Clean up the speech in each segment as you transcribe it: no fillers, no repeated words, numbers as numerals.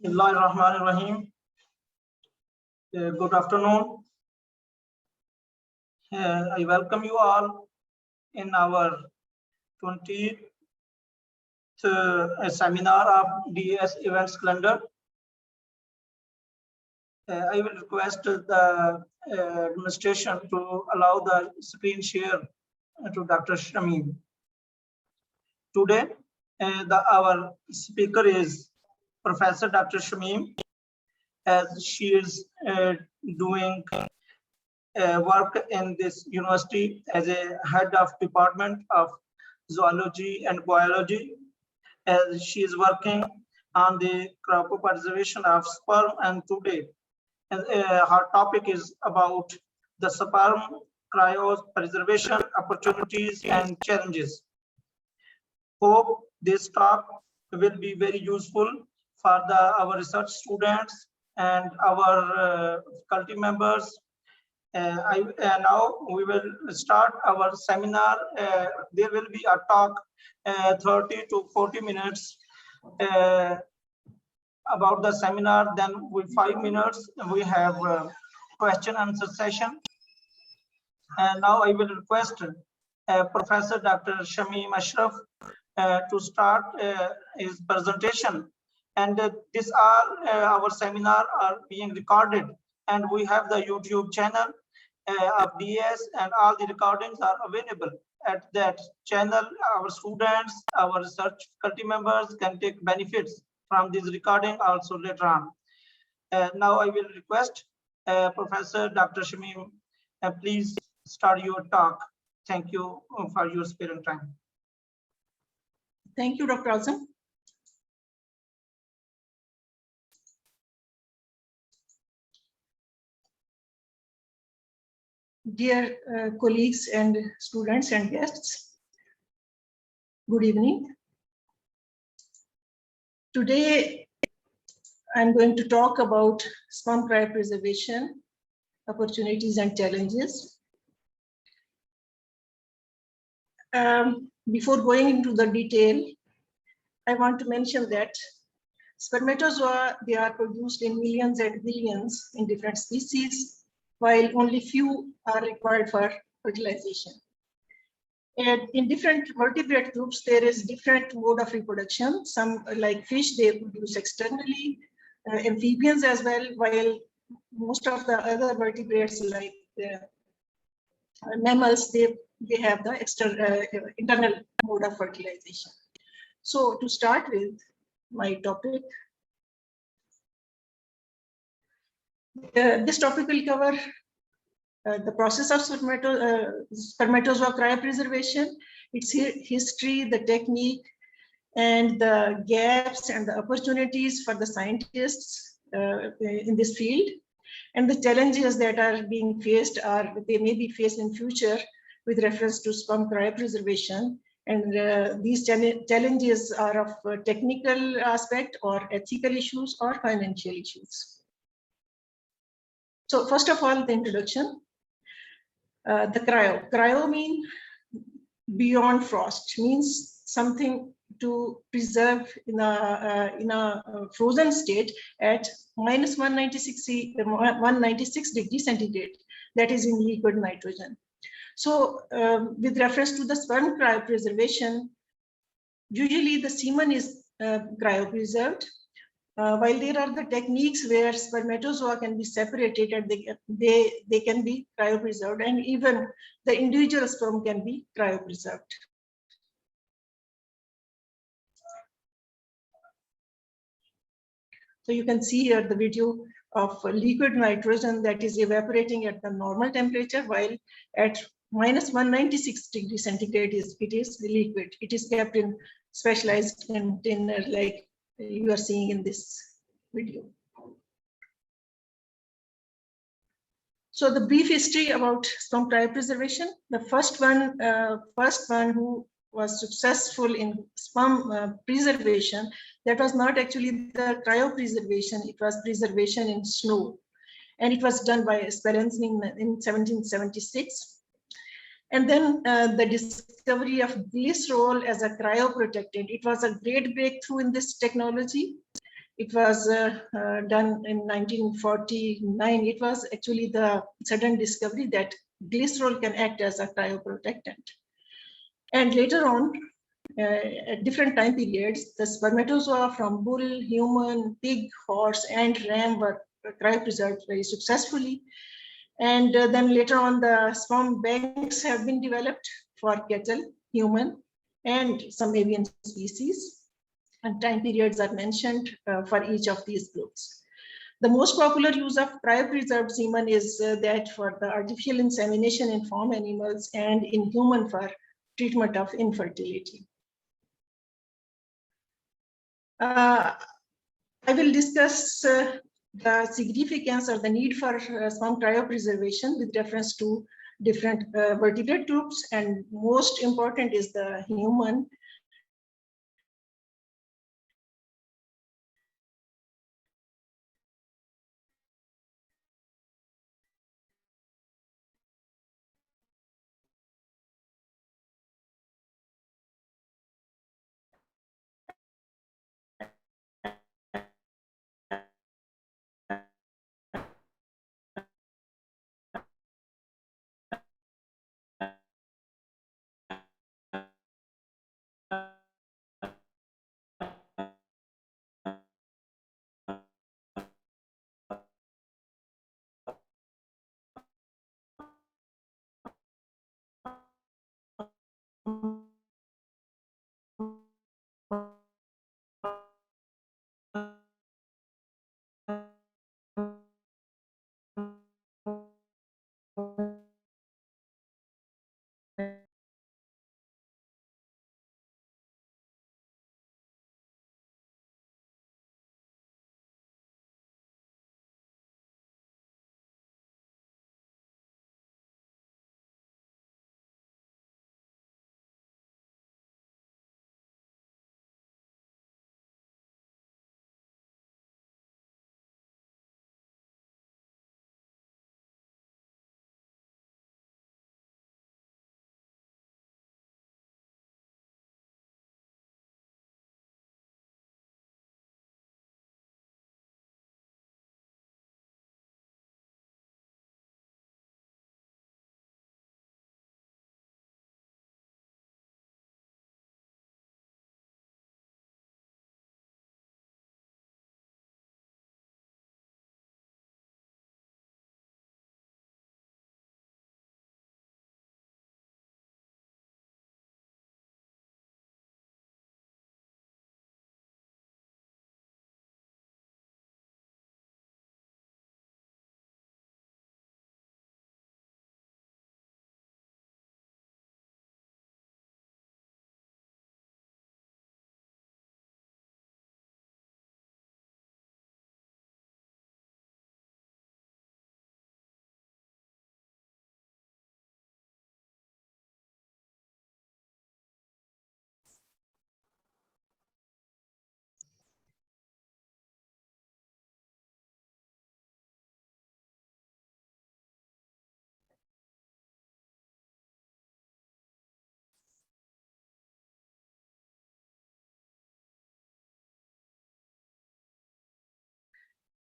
Bismillahirrahmanirrahim. Good afternoon. I welcome you all in our 20th seminar of DES events calendar. I will request the administration to allow the screen share to Dr. Shamim. Today, our speaker is Professor Dr. Shamim, as she is doing work in this university as a head of department of zoology and biology, as she is working on the cryopreservation of sperm, and today her topic is about the sperm cryopreservation opportunities and challenges. Hope this talk will be very useful for our research students and our faculty members. Now we will start our seminar. There will be a talk 30 to 40 minutes about the seminar. Then with 5 minutes we have question and answer session. And now I will request Professor Dr. Shamim Ashraf to start his presentation. And this all our seminar are being recorded, and we have the YouTube channel of DS, and all the recordings are available at that channel. Our students, our research faculty members can take benefits from this recording also later on. Now I will request Professor Dr. Shamim, please start your talk. Thank you for your sparing time. Thank you, Dr. Azam. Dear colleagues and students and guests, good evening. Today, I'm going to talk about sperm cryopreservation, opportunities and challenges. Before going into the detail, I want to mention that spermatozoa, they are produced in millions and billions in different species, while only few are required for fertilization. And in different vertebrate groups, there is different mode of reproduction. Some, like fish, they produce externally, amphibians as well, while most of the other vertebrates, like mammals, they have the external internal mode of fertilization. So to start with my topic, this topic will cover the process of spermatozoa cryopreservation, its history, the technique, and the gaps and the opportunities for the scientists in this field, and the challenges that are being faced or they may be faced in future with reference to sperm cryopreservation. And these challenges are of technical aspect or ethical issues or financial issues. So first of all, the introduction. The cryo means beyond frost, means something to preserve in a frozen state at minus 196 degrees centigrade, that is in liquid nitrogen. So with reference to the sperm cryopreservation, usually the semen is cryopreserved, while there are the techniques where spermatozoa can be separated and they can be cryopreserved, and even the individual sperm can be cryopreserved. So you can see here the video of liquid nitrogen that is evaporating at the normal temperature, while at minus 196 degrees centigrade it is liquid. It is kept in specialized container like you are seeing in this video. So the brief history about sperm cryopreservation. The first one who was successful in sperm preservation, that was not actually the cryopreservation, it was preservation in snow. And it was done by Speranza in 1776. And then the discovery of glycerol as a cryoprotectant, it was a great breakthrough in this technology. It was done in 1949. It was actually the sudden discovery that glycerol can act as a cryoprotectant. And later on, at different time periods, the spermatozoa from bull, human, pig, horse, and ram were cryopreserved very successfully. And then later on, the sperm banks have been developed for cattle, human, and some avian species. And time periods are mentioned for each of these groups. The most popular use of cryopreserved semen is that for the artificial insemination in farm animals and in human for treatment of infertility. I will discuss the significance or the need for sperm cryopreservation with reference to different vertebrate groups, and most important is the human.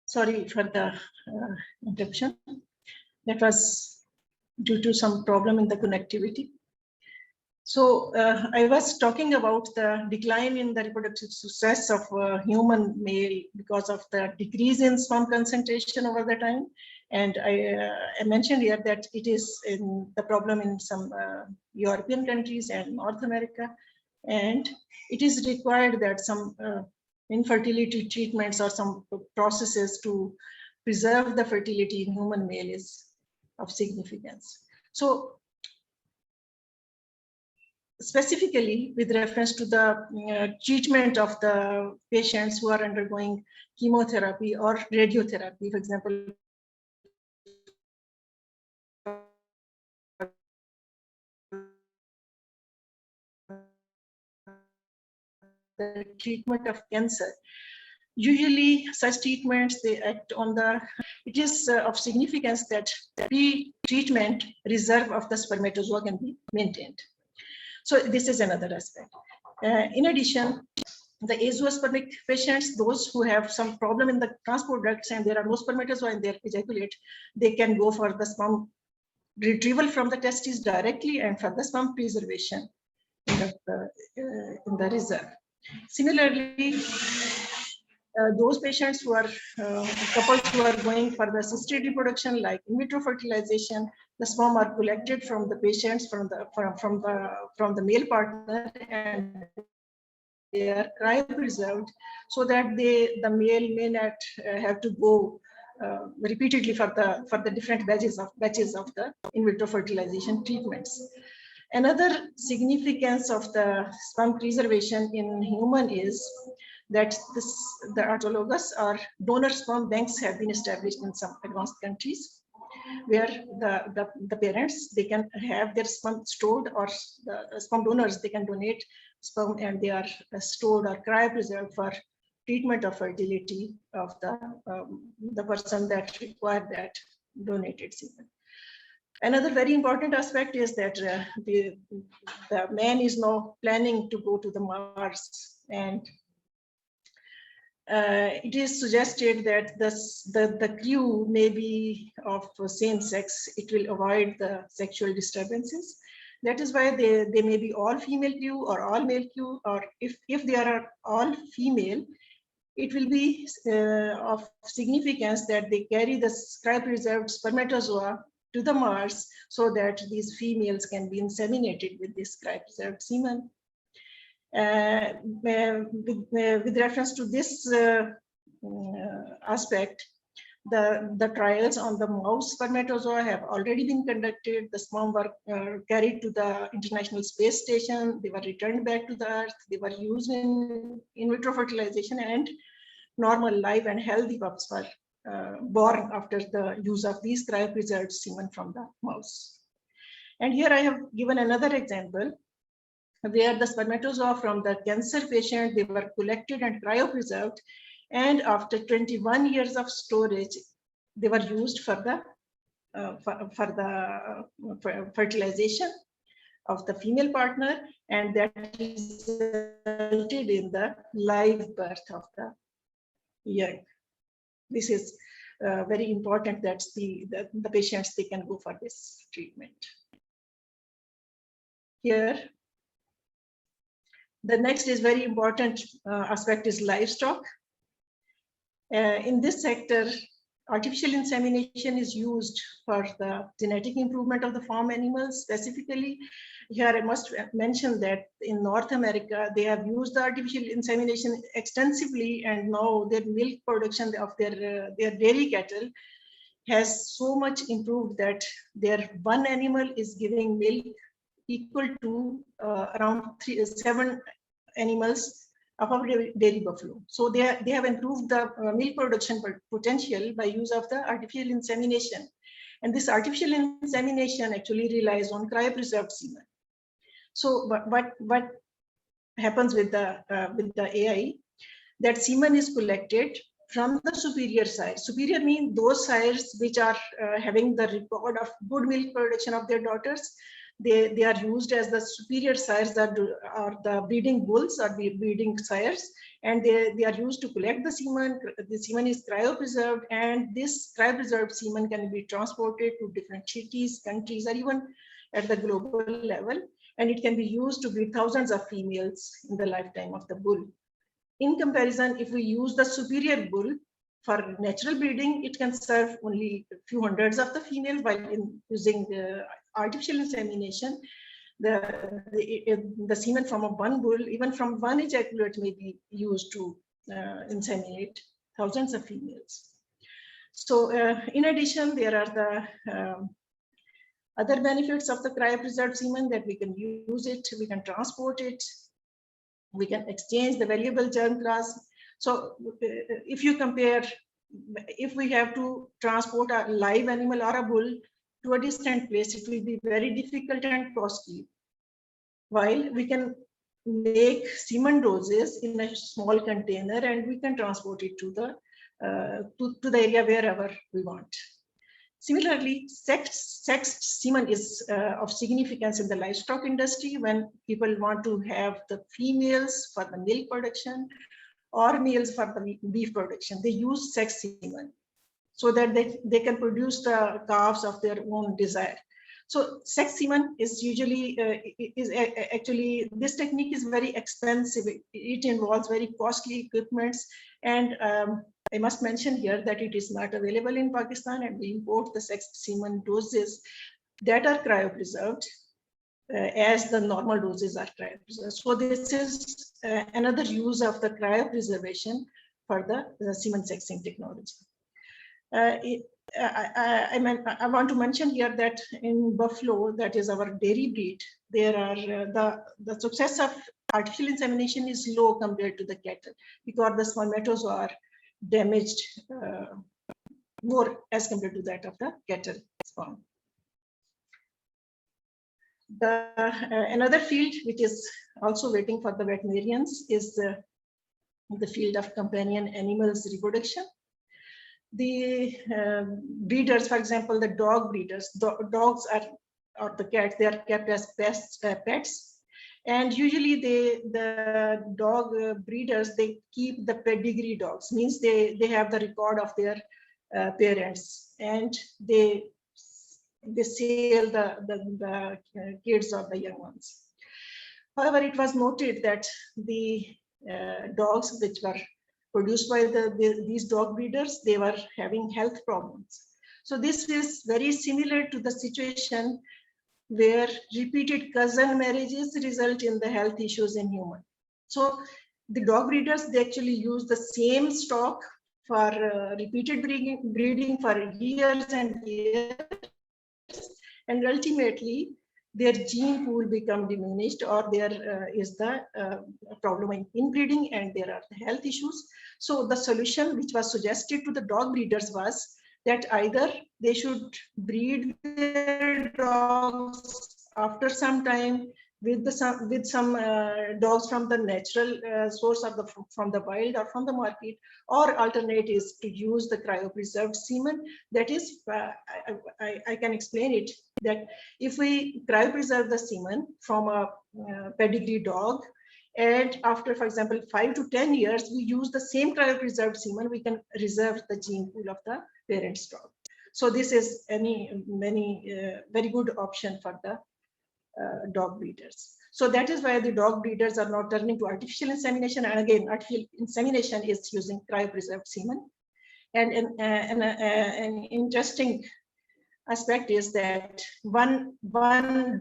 Sorry for the interruption. That was due to some problem in the connectivity. So I was talking about the decline in the reproductive success of human male because of the decrease in sperm concentration over the time. And I mentioned here that it is in the problem in some European countries and North America. And it is required that some infertility treatments or some processes to preserve the fertility in human male is of significance. So specifically with reference to the treatment of the patients who are undergoing chemotherapy or radiotherapy, for example, the treatment of cancer. Usually such treatments, they act on the, it is of significance that pre-treatment reserve of the spermatozoa can be maintained. So this is another aspect. In addition, the azoospermic patients, those who have some problem in the transport ducts and there are no spermatozoa in their ejaculate, they can go for the sperm retrieval from the testes directly and for the sperm preservation in the reserve. Similarly, those patients who are couples who are going for the assisted reproduction, like in vitro fertilization, the sperm are collected from the patients from the male partner and they are cryopreserved so that the male may not have to go repeatedly for the different batches of the in vitro fertilization treatments. Another significance of the sperm preservation in human is that the autologous or donor sperm banks have been established in some advanced countries, where the parents, they can have their sperm stored, or the sperm donors, they can donate sperm and they are stored or cryopreserved for treatment of fertility of the person that required that donated semen. Another very important aspect is that the man is now planning to go to the Mars, and it is suggested that the crew may be of same sex. It will avoid the sexual disturbances. That is why they may be all female crew or all male crew, or if they are all female, it will be of significance that they carry the cryopreserved spermatozoa to the Mars so that these females can be inseminated with this cryopreserved semen. With reference to this aspect, the trials on the mouse spermatozoa have already been conducted. The sperm were carried to the International Space Station. They were returned back to the Earth. They were used in vitro fertilization, and normal, live, and healthy pups were born after the use of these cryopreserved semen from the mouse. And here I have given another example where the spermatozoa from the cancer patient, they were collected and cryopreserved, and after 21 years of storage, they were used for the fertilization of the female partner, and that resulted in the live birth of the young. This is very important that the patients, they can go for this treatment. Here, the next is very important aspect is livestock. In this sector, artificial insemination is used for the genetic improvement of the farm animals. Specifically, here I must mention that in North America, they have used the artificial insemination extensively, and now their milk production of their dairy cattle has so much improved that their one animal is giving milk equal to around 7 animals of a dairy buffalo. So they have improved the milk production potential by use of the artificial insemination. And this artificial insemination actually relies on cryopreserved semen. So what happens with the AI? That semen is collected from the superior sires. Superior means those sires which are having the record of good milk production of their daughters. They are used as the superior sires that are the breeding bulls or breeding sires, and they are used to collect the semen. The semen is cryopreserved, and this cryopreserved semen can be transported to different cities, countries, or even at the global level, and it can be used to breed thousands of females in the lifetime of the bull. In comparison, if we use the superior bull for natural breeding, it can serve only a few hundreds of the female, while in using the artificial insemination, the semen from one bull, even from one ejaculate, may be used to inseminate thousands of females. So in addition, there are the other benefits of the cryopreserved semen, that we can use it, we can transport it, we can exchange the valuable germ class. So if you compare, if we have to transport a live animal or a bull to a distant place, it will be very difficult and costly. While we can make semen doses in a small container and we can transport it to the area wherever we want. Similarly, sexed semen is of significance in the livestock industry when people want to have the females for the milk production or males for the beef production. They use sex semen so that they can produce the calves of their own desire. So sex semen is usually, actually, this technique is very expensive. It involves very costly equipments. And I must mention here that it is not available in Pakistan, and we import the sex semen doses that are cryopreserved as the normal doses are cryopreserved. So this is another use of the cryopreservation for the semen sexing technology. I want to mention here that in buffalo, that is our dairy breed, there are the success of artificial insemination is low compared to the cattle because the spermatozoa are damaged more as compared to that of the cattle sperm. Another field which is also waiting for the veterinarians is the field of companion animals reproduction. The breeders, for example, the dog breeders, dogs are, or the cats, they are kept as pets. And usually the dog breeders, they keep the pedigree dogs, means they have the record of their parents, and they sell the kids of the young ones. However, it was noted that the dogs which were produced by these dog breeders, they were having health problems. So this is very similar to the situation where repeated cousin marriages result in the health issues in human. So the dog breeders, they actually use the same stock for repeated breeding for years and years, and ultimately their gene pool become diminished, or there is the problem in inbreeding, and there are the health issues. So the solution which was suggested to the dog breeders was that either they should breed their dogs after some time with some dogs from the natural source of from the wild or from the market, or alternate is to use the cryopreserved semen. That is, I can explain it, that if we cryopreserve the semen from a pedigree dog, and after, for example, 5 to 10 years, we use the same cryopreserved semen, we can reserve the gene pool of the parent dog. So this is very good option for the dog breeders. So that is why the dog breeders are now turning to artificial insemination. And again, artificial insemination is using cryopreserved semen. And an interesting aspect is that one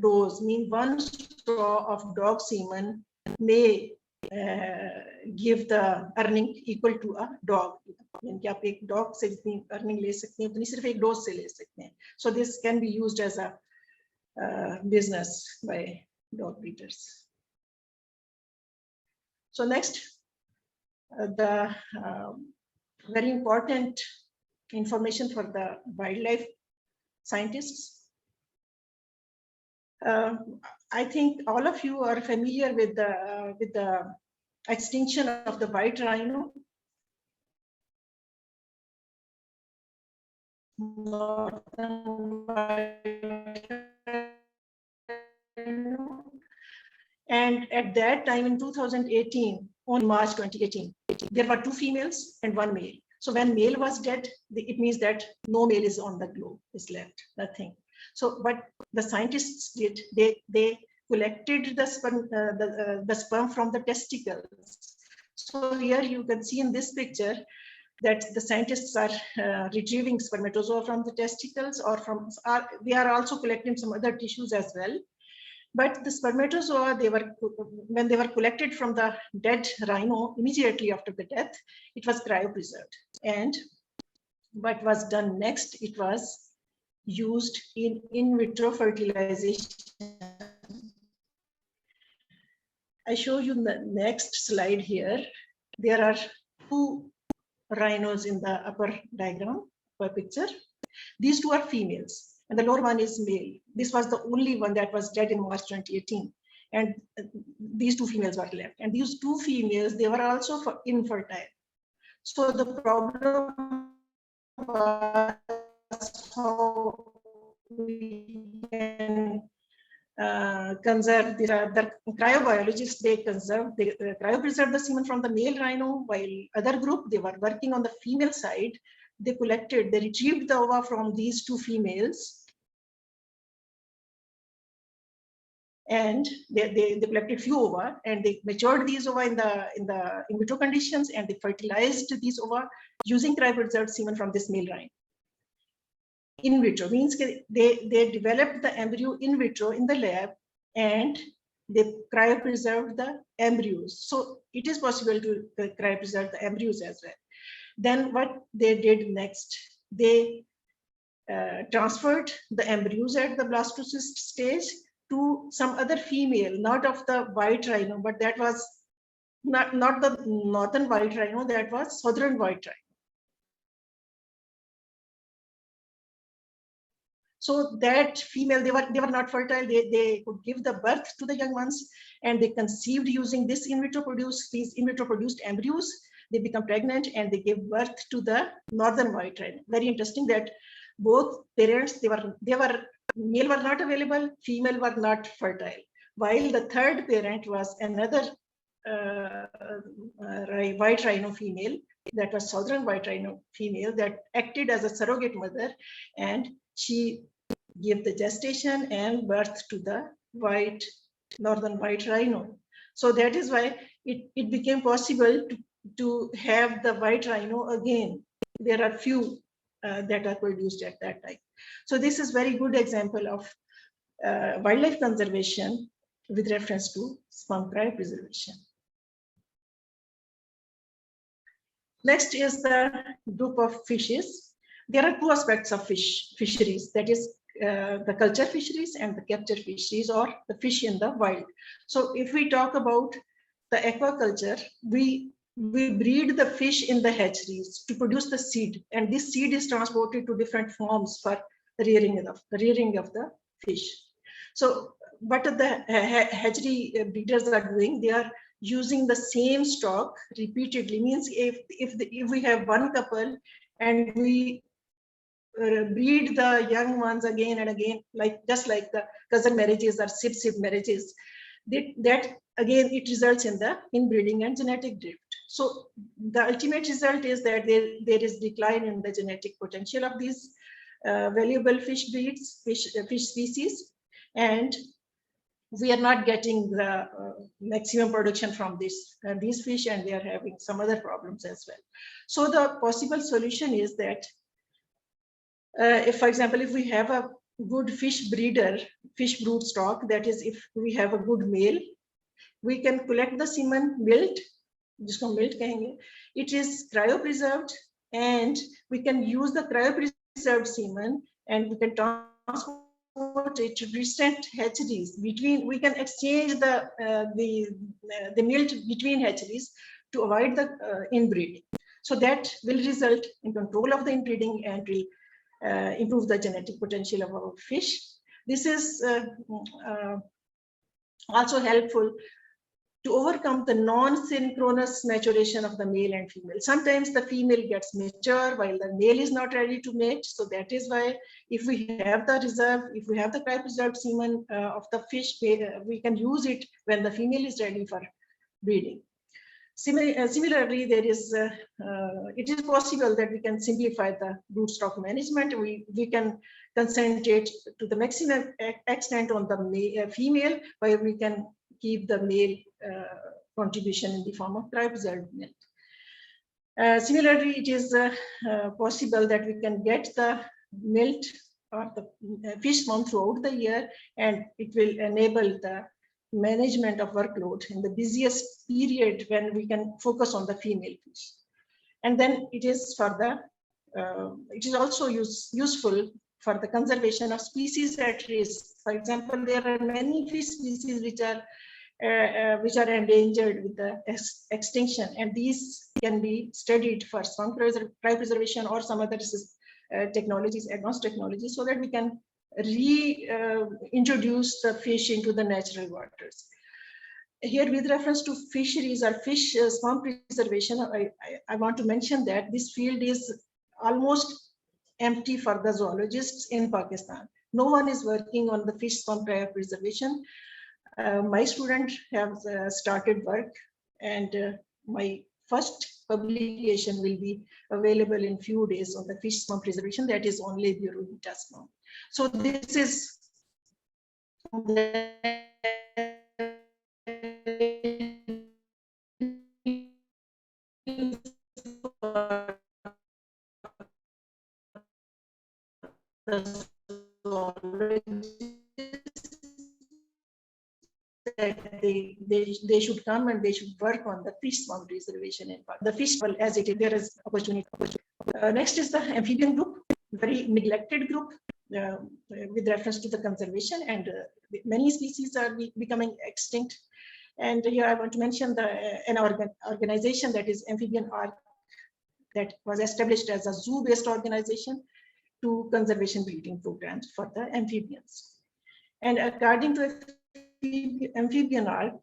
dose, one straw of dog semen may give the earning equal to a dog. आप एक dog से जितनी earning ले सकते हैं उतनी सिर्फ एक dose से ले सकते हैं. So this can be used as a business by dog breeders. So next, the very important information for the wildlife scientists. I think all of you are familiar with the extinction of the white rhino. And at that time in 2018, on March 2018, there were 2 females and 1 male. So when male was dead, it means that no male is on the globe, is left, nothing. So, but the scientists did, they collected the sperm from the testicles. So here you can see in this picture that the scientists are retrieving spermatozoa from the testicles, or they are also collecting some other tissues as well. But the spermatozoa, when they were collected from the dead rhino immediately after the death, it was cryopreserved. And what was done next, it was used in vitro fertilization. I show you the next slide here. There are 2 rhinos in the upper diagram per picture. These 2 are females, and the lower one is male. This was the only one that was dead in March 2018, and these 2 females were left. And these 2 females, they were also infertile. So the problem was how we can conserve the cryobiologists, they cryopreserve the semen from the male rhino, while other group, they were working on the female side. They retrieved the ova from these two females, and they collected few ova, and they matured these ova in the in vitro conditions, and they fertilized these ova using cryopreserved semen from this male rhino. In vitro means they developed the embryo in vitro in the lab, and they cryopreserved the embryos. So it is possible to cryopreserve the embryos as well. Then what they did next, they transferred the embryos at the blastocyst stage to some other female, not of the white rhino, but that was not the northern white rhino, that was southern white rhino. So that female, they were not fertile. They could give the birth to the young ones, and they conceived using these in vitro produced embryos. They become pregnant, and they gave birth to the northern white rhino. Very interesting that both parents, male were not available, female were not fertile, while the third parent was another white rhino female, that was southern white rhino female, that acted as a surrogate mother, and she gave the gestation and birth to the northern white rhino. So that is why it became possible to have the white rhino again. There are few that are produced at that time. So this is very good example of wildlife conservation with reference to sperm cryopreservation. Next is the group of fishes. There are two aspects of fisheries, that is the culture fisheries and the capture fisheries, or the fish in the wild. So if we talk about the aquaculture, we breed the fish in the hatcheries to produce the seed, and this seed is transported to different farms for the rearing of the fish. So what the hatchery breeders are doing, they are using the same stock repeatedly. Means if we have one couple and we breed the young ones again and again, just like the cousin marriages or sib marriages, that again it results in the inbreeding and genetic drift. So the ultimate result is that there is decline in the genetic potential of these valuable fish breeds, fish species, and we are not getting the maximum production from these fish, and they are having some other problems as well. So the possible solution is that if, for example, if we have a good fish brood stock, that is, if we have a good male, we can collect the semen milt, jisko milt kahenge. It is cryopreserved, and we can use the cryopreserved semen, and we can transport it to distant hatcheries. We can exchange the milt between hatcheries to avoid the inbreeding. So that will result in control of the inbreeding and will improve the genetic potential of our fish. This is also helpful to overcome the non-synchronous maturation of the male and female. Sometimes the female gets mature while the male is not ready to mate. So that is why if we have the reserve, if we have the cryopreserved semen of the fish, we can use it when the female is ready for breeding. Similarly, there is it is possible that we can simplify the broodstock management. We can concentrate to the maximum extent on the female, while we can keep the male contribution in the form of cryopreserved milk. Similarly, it is possible that we can get the milt or the fish sperm throughout the year, and it will enable the management of workload in the busiest period when we can focus on the female fish. And then it is for the it is also useful for the conservation of species at risk. For example, there are many fish species which are endangered with the extinction, and these can be studied for sperm cryopreservation or some other technologies, advanced technologies, so that we can reintroduce the fish into the natural waters. Here, with reference to fisheries or fish sperm preservation, I want to mention that this field is almost empty for the zoologists in Pakistan. no one is working on the fish sperm cryopreservation. My student has started work, and my first publication will be available in few days on the fish sperm preservation, that is only the Eurobita sperm. So this is that they should come and they should work on the fish sperm preservation and the fish, well, as it is, there is opportunity. Next is the amphibian group, very neglected group with reference to the conservation, and many species are becoming extinct. And here I want to mention an organization, that is Amphibian Ark, that was established as a zoo-based organization to conservation breeding programs for the amphibians. And according to Amphibian Ark,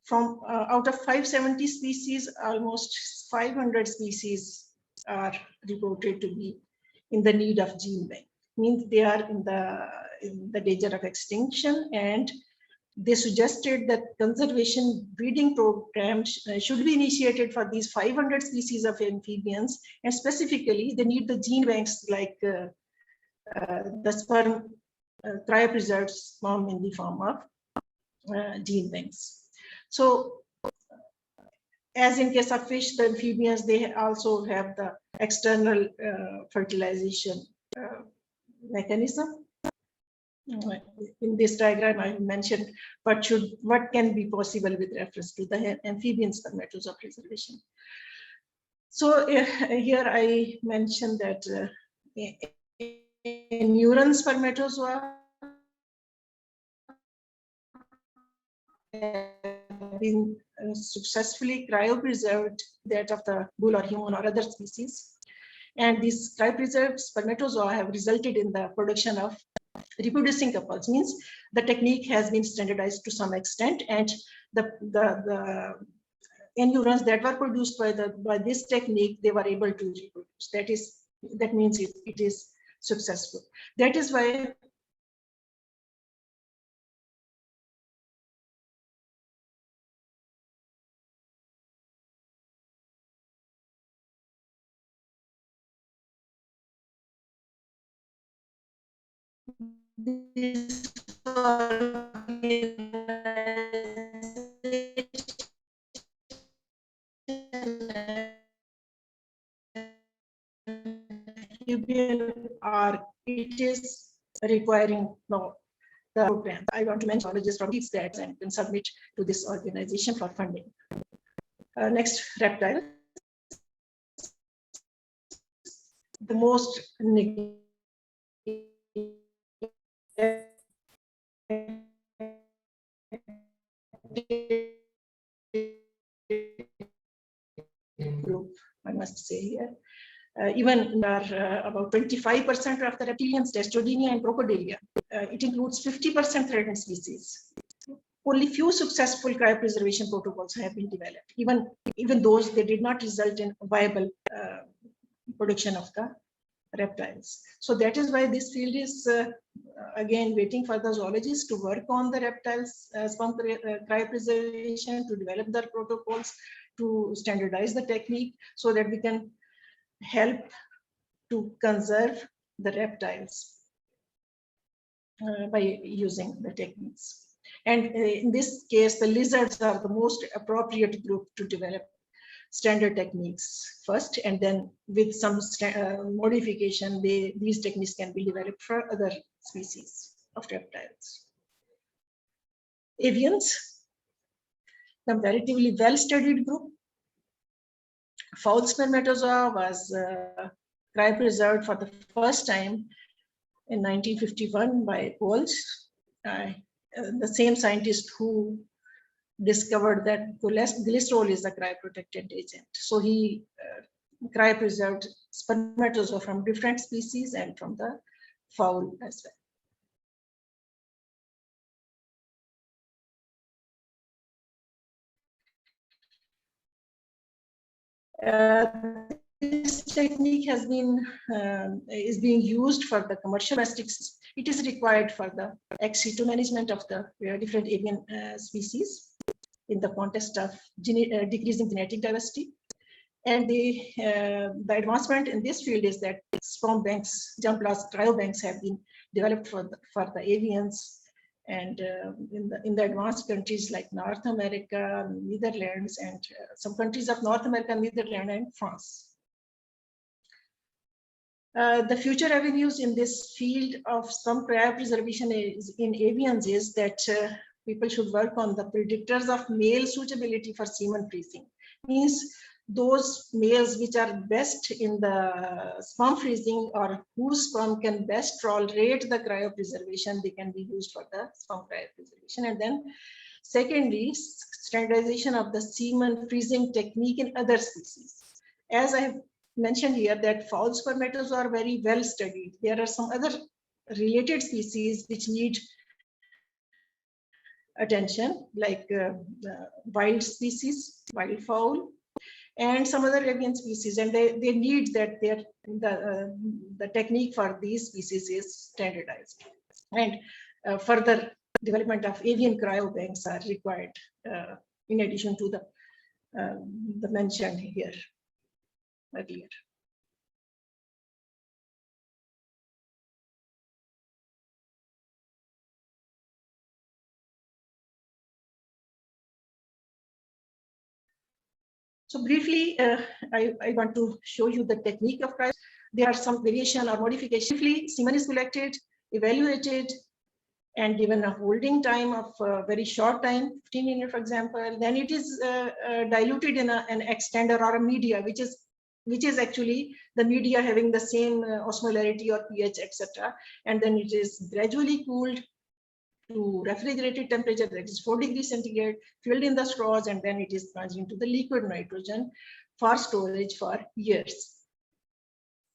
from out of 570 species, almost 500 species are reported to be in the need of gene bank. Means they are in the danger of extinction, and they suggested that conservation breeding programs should be initiated for these 500 species of amphibians, and specifically they need the gene banks like the sperm cryopreserved sperm in the form of gene banks. So as in case of fish, the amphibians, they also have the external fertilization mechanism. In this diagram, I mentioned what can be possible with reference to the amphibian spermatozoa preservation. So here I mentioned that in neuron spermatozoa been successfully cryopreserved, that of the bull or human or other species. And these cryopreserved spermatozoa have resulted in the production of reproducing couples. Means the technique has been standardized to some extent, and the neurons that were produced by this technique, they were able to reproduce. That means it is successful. That is why this it is requiring now the program. I want to mention colleges from these stats and can submit to this organization for funding. Next, reptile. The most group, I must say here. Even about 25% of the reptilians, Testodynia and Crocodilia, it includes 50% threatened species. Only few successful cryopreservation protocols have been developed. Even those, they did not result in viable production of the reptiles. So that is why this field is again waiting for the zoologists to work on the reptiles sperm cryopreservation, to develop their protocols, to standardize the technique, so that we can help to conserve the reptiles by using the techniques. And in this case, the lizards are the most appropriate group to develop standard techniques first, and then with some modification, these techniques can be developed for other species of reptiles. Avians, comparatively well-studied group. Fowl spermatozoa was cryopreserved for the first time in 1951 by Poles, the same scientist who discovered that glycerol is a cryoprotectant agent. So he cryopreserved spermatozoa from different species and from the fowl as well. This technique has been is being used for the commercial domestic It is required for the ex situ management of the different avian species in the context of decreasing genetic diversity. And the advancement in this field is that sperm banks, germplasm cryobanks have been developed for the avians. And in the advanced countries like North America, Netherlands, and some countries of North America, Netherlands, and France. The future avenues in this field of sperm cryopreservation in avians is that people should work on the predictors of male suitability for semen freezing. Means those males which are best in the sperm freezing or whose sperm can best tolerate the cryopreservation, they can be used for the sperm cryopreservation. And then secondly, standardization of the semen freezing technique in other species. As I have mentioned here that fowl spermatozoa are very well studied. There are some other related species which need attention, like wild species, wild fowl, and some other avian species, and they need that the technique for these species is standardized, and further development of avian cryobanks are required in addition to the mentioned here earlier. So briefly, I want to show you the technique of cryo. There are some variation or modification. Briefly, semen is collected, evaluated, and given a holding time of a very short time, 15 minutes, for example. Then it is diluted in an extender or a media, which is actually the media having the same osmolarity or pH, etc. And then it is gradually cooled to refrigerated temperature, that is 4 degrees centigrade, filled in the straws, and then it is plunged into the liquid nitrogen for storage for years.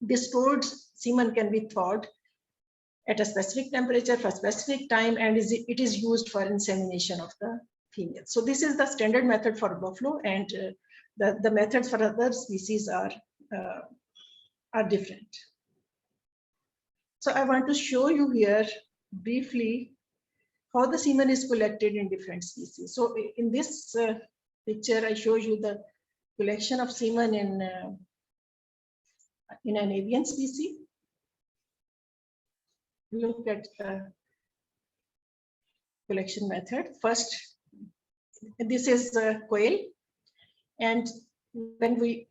This stored semen can be thawed at a specific temperature for a specific time, and it is used for insemination of the female. So this is the standard method for buffalo, and the methods for other species are different. So I want to show you here briefly how the semen is collected in different species. So in this picture, I show you the collection of semen in an avian species. Look at the collection method. First, this is quail, and when we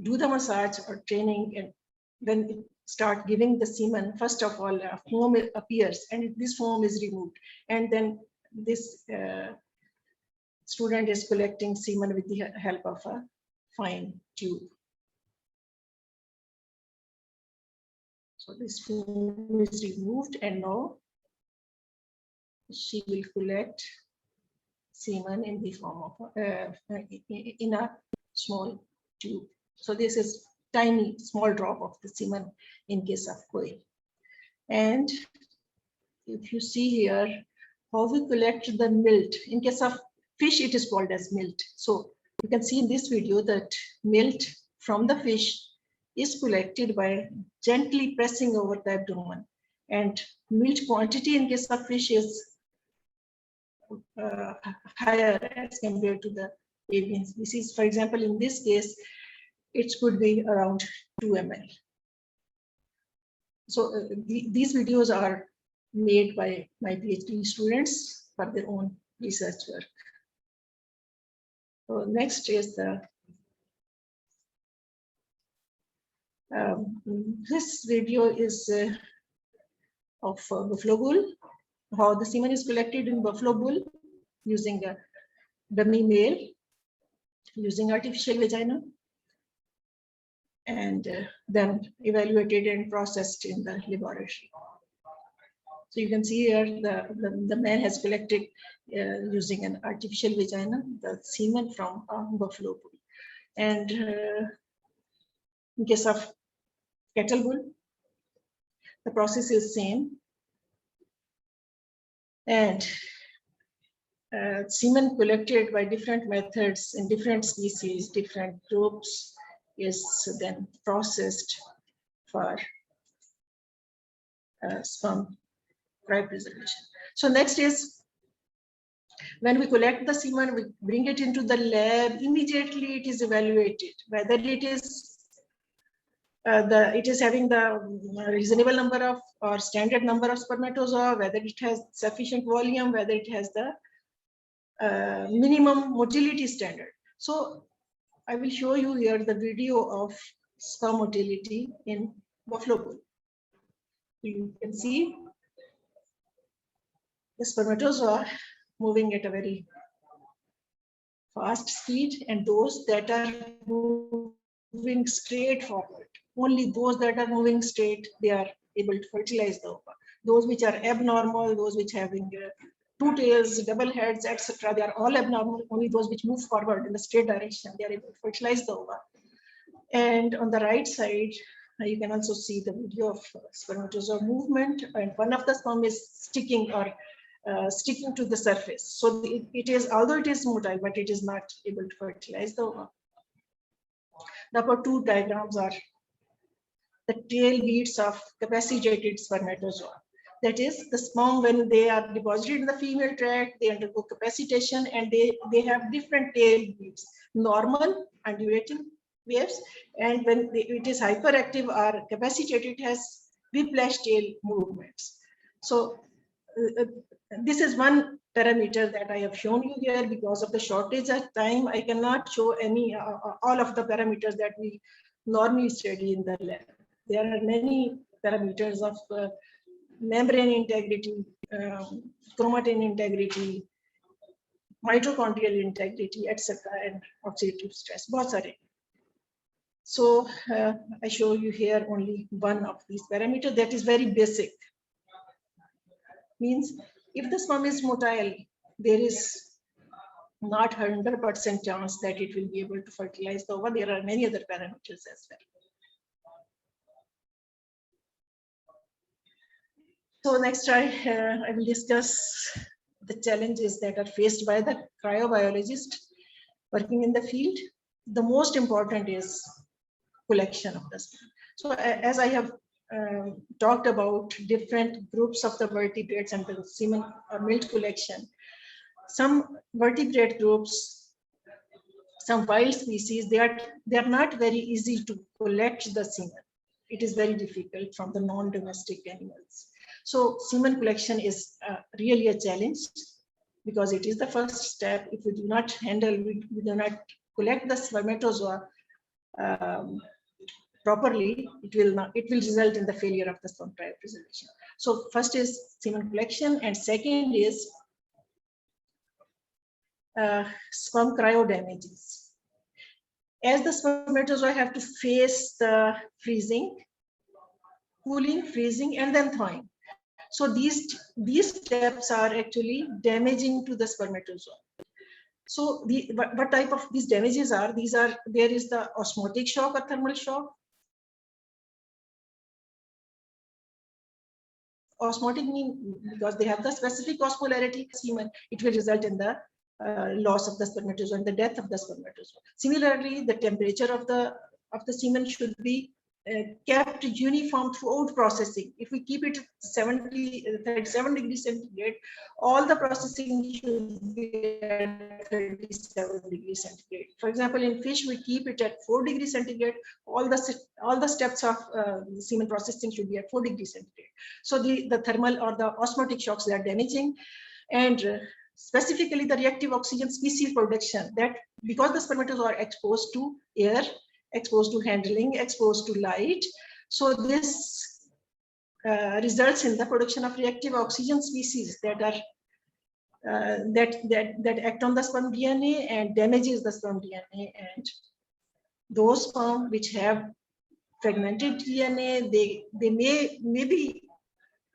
do the massage or training, and when it start giving the semen, first of all, a foam appears, and this foam is removed, and then this student is collecting semen with the help of a fine tube. So this foam is removed, and now she will collect semen in the form of in a small tube. So this is tiny small drop of the semen in case of quail. And if you see here how we collect the milt, in case of fish it is called as milt. So you can see in this video that milt from the fish is collected by gently pressing over the abdomen, and milt quantity in case of fish is higher as compared to the avian species. For example, in this case, it could be around 2 ml. So these videos are made by my PhD students for their own research work. So next is the this video is of buffalo bull, how the semen is collected in buffalo bull using a dummy male, using artificial vagina, and then evaluated and processed in the laboratory. So you can see here the man has collected using an artificial vagina the semen from a buffalo bull. And in case of cattle bull, the process is same. And semen collected by different methods in different species, different groups, is then processed for sperm cryopreservation. So next is, when we collect the semen, we bring it into the lab. Immediately it is evaluated whether it is it is having the reasonable number of or standard number of spermatozoa, whether it has sufficient volume, whether it has the minimum motility standard. So I will show you here the video of sperm motility in buffalo bull. You can see the spermatozoa moving at a very fast speed, and those that are moving straight forward, only those that are moving straight, they are able to fertilize the ova. Those which are abnormal, those which having two tails, double heads, etc., they are all abnormal. Only those which move forward in the straight direction, they are able to fertilize the ova. And on the right side, you can also see the video of spermatozoa movement, and one of the sperm is sticking to the surface. So it is, although it is motile, but it is not able to fertilize the ova. The upper two diagrams are the tail beads of capacitated spermatozoa. That is, the sperm, when they are deposited in the female tract, they undergo capacitation, and they have different tail beads, normal, undulating waves, and when it is hyperactive or capacitated, it has whiplash tail movements. So this is one parameter that I have shown you here. Because of the shortage of time, I cannot show any all of the parameters that we normally study in the lab. There are many parameters of membrane integrity, chromatin integrity, mitochondrial integrity, etc., and oxidative stress. Bahut sare. So I show you here only one of these parameters that is very basic. Means if the sperm is motile, there is not 100% chance that it will be able to fertilize the ova. There are many other parameters as well. So next I will discuss the challenges that are faced by the cryobiologist working in the field. The most important is collection of the sperm. So as I have talked about different groups of the vertebrates and the semen or milk collection, some vertebrate groups, some wild species, they are not very easy to collect the semen. It is very difficult from the non-domestic animals. So semen collection is really a challenge, because it is the first step. If we do not handle, we do not collect the spermatozoa properly, it will result in the failure of the sperm cryopreservation. So first is semen collection, and second is sperm cryo damages. As the spermatozoa have to face the freezing, cooling, freezing, and then thawing. So these steps are actually damaging to the spermatozoa. So what type of these damages are? There is the osmotic shock or thermal shock. Osmotic mean because they have the specific osmolarity semen, it will result in the loss of the spermatozoa and the death of the spermatozoa. Similarly, the temperature of the semen should be kept uniform throughout processing. If we keep it 37 degrees centigrade, all the processing should be at 37 degrees centigrade. For example, in fish, we keep it at 4 degrees centigrade. All the steps of semen processing should be at 4 degrees centigrade. So the thermal or the osmotic shocks, they are damaging, and specifically the reactive oxygen species production, that because the spermatozoa are exposed to air, exposed to handling, exposed to light. So this results in the production of reactive oxygen species that are that act on the sperm DNA and damages the sperm DNA. And those sperm which have fragmented DNA, they may be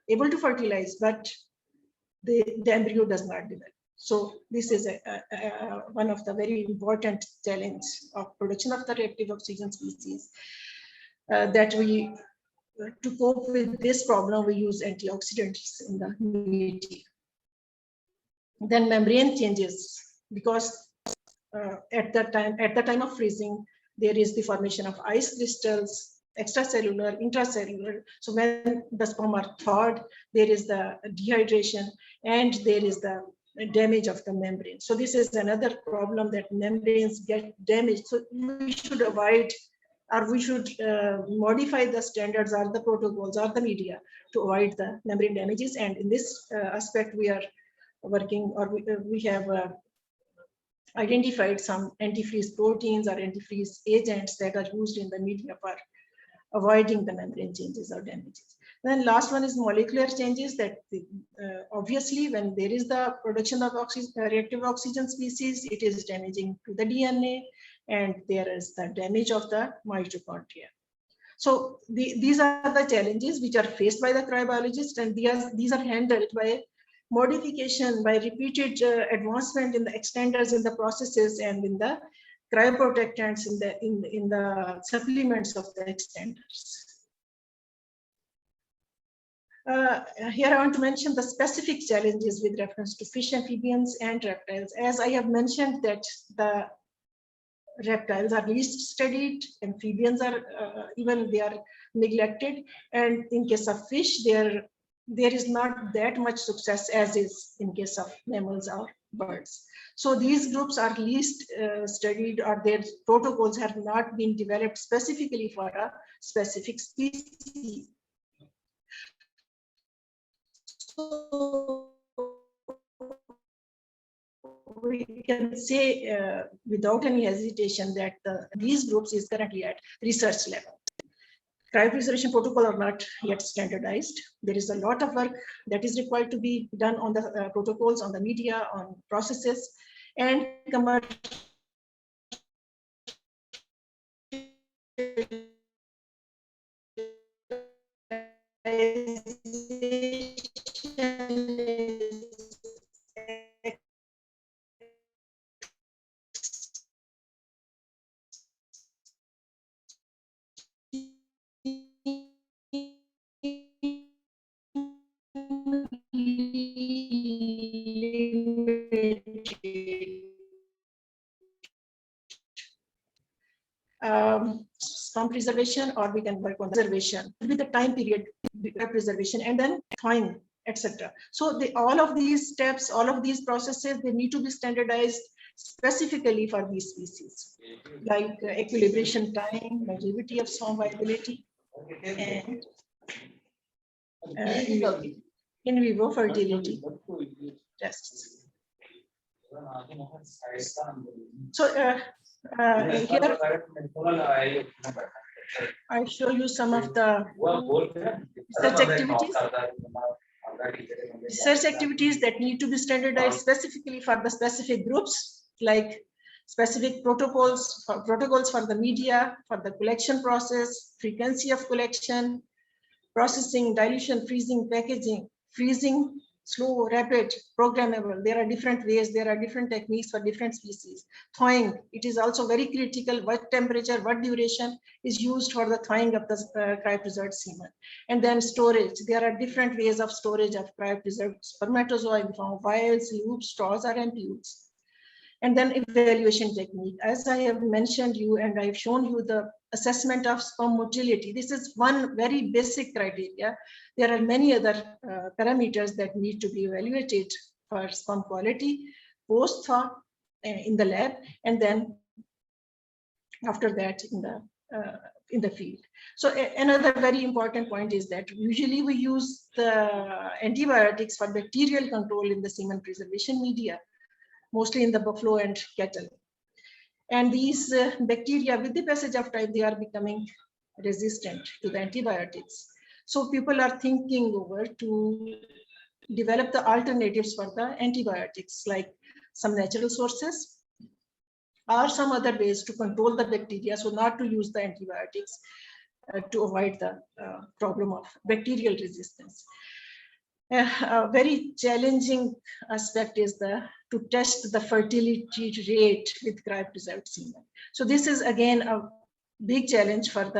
able to fertilize, but the embryo does not develop. So this is one of the very important challenge of production of the reactive oxygen species, that we, to cope with this problem, we use antioxidants in the media. Then membrane changes, because at the time of freezing, there is the formation of ice crystals, extracellular, intracellular. So when the sperm are thawed, there is the dehydration and there is the damage of the membrane. So this is another problem, that membranes get damaged. So we should avoid, or we should modify the standards or the protocols or the media to avoid the membrane damages. And in this aspect, we are working, or we have identified some antifreeze proteins or antifreeze agents that are used in the media for avoiding the membrane changes or damages. Then last one is molecular changes, that obviously when there is the production of reactive oxygen species, it is damaging to the DNA, and there is the damage of the mitochondria. So these are the challenges which are faced by the cryobiologists, and these are handled by modification, by repeated advancement in the extenders, in the processes, and in the cryoprotectants, in the supplements of the extenders. Here I want to mention the specific challenges with reference to fish, amphibians, and reptiles. As I have mentioned, that the reptiles are least studied, amphibians are even they are neglected, and in case of fish, there is not that much success as is in case of mammals or birds. So these groups are least studied, or their protocols have not been developed specifically for a specific species. So we can say without any hesitation that these groups is currently at research level. Cryopreservation protocol are not yet standardized. There is a lot of work that is required to be done on the protocols, on the media, on processes, and sperm preservation, or we can work on preservation with the time period preservation, and then thawing, etc. So all of these steps, all of these processes, they need to be standardized specifically for these species, like equilibration time, longevity of sperm viability, and in vivo fertility tests. So here I show you some of the research activities. Research activities that need to be standardized specifically for the specific groups, like specific protocols for the media, for the collection process, frequency of collection, processing, dilution, freezing, packaging, freezing, slow, rapid, programmable. There are different ways, there are different techniques for different species. Thawing, it is also very critical what temperature, what duration is used for the thawing of the cryopreserved semen. And then storage, there are different ways of storage of cryopreserved spermatozoa in form of vials, loops, straws, or ampules. And then evaluation technique. As I have mentioned you, and I've shown you the assessment of sperm motility. This is one very basic criteria. There are many other parameters that need to be evaluated for sperm quality, post-thaw in the lab, and then after that in the field. So another very important point is that usually we use the antibiotics for bacterial control in the semen preservation media, mostly in the buffalo and cattle. And these bacteria, with the passage of time, they are becoming resistant to the antibiotics. So people are thinking over to develop the alternatives for the antibiotics, like some natural sources or some other ways to control the bacteria, so not to use the antibiotics to avoid the problem of bacterial resistance. A very challenging aspect is to test the fertility rate with cryopreserved semen. So this is again a big challenge for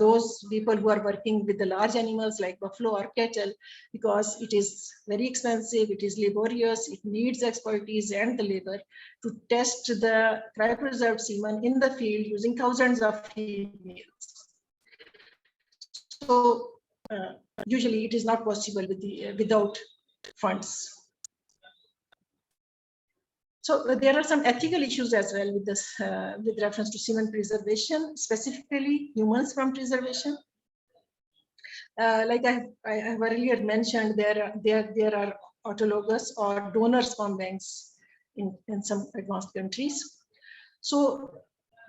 those people who are working with the large animals like buffalo or cattle, because it is very expensive, it is laborious, it needs expertise and the labor to test the cryopreserved semen in the field using thousands of females. So usually it is not possible with without funds. So there are some ethical issues as well with this, with reference to semen preservation, specifically humans from preservation. Like I have earlier mentioned, there are autologous or donor sperm banks in some advanced countries. So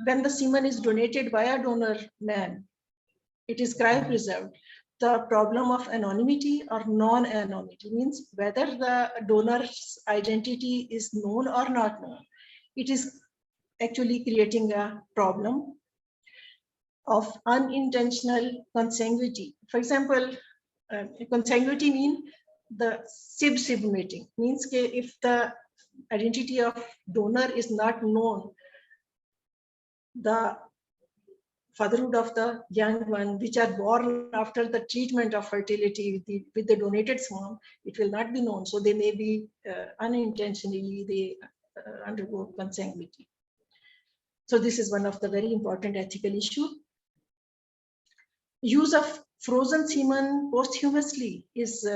when the semen is donated by a donor man, it is cryopreserved. The problem of anonymity or non-anonymity means whether the donor's identity is known or not known. It is actually creating a problem of unintentional consanguinity. For example, consanguinity means the SIB mating, means if the identity of donor is not known, the fatherhood of the young one, which are born after the treatment of fertility with the donated sperm, it will not be known. So they may be unintentionally, they undergo consanguinity. So this is one of the very important ethical issue. Use of frozen semen posthumously is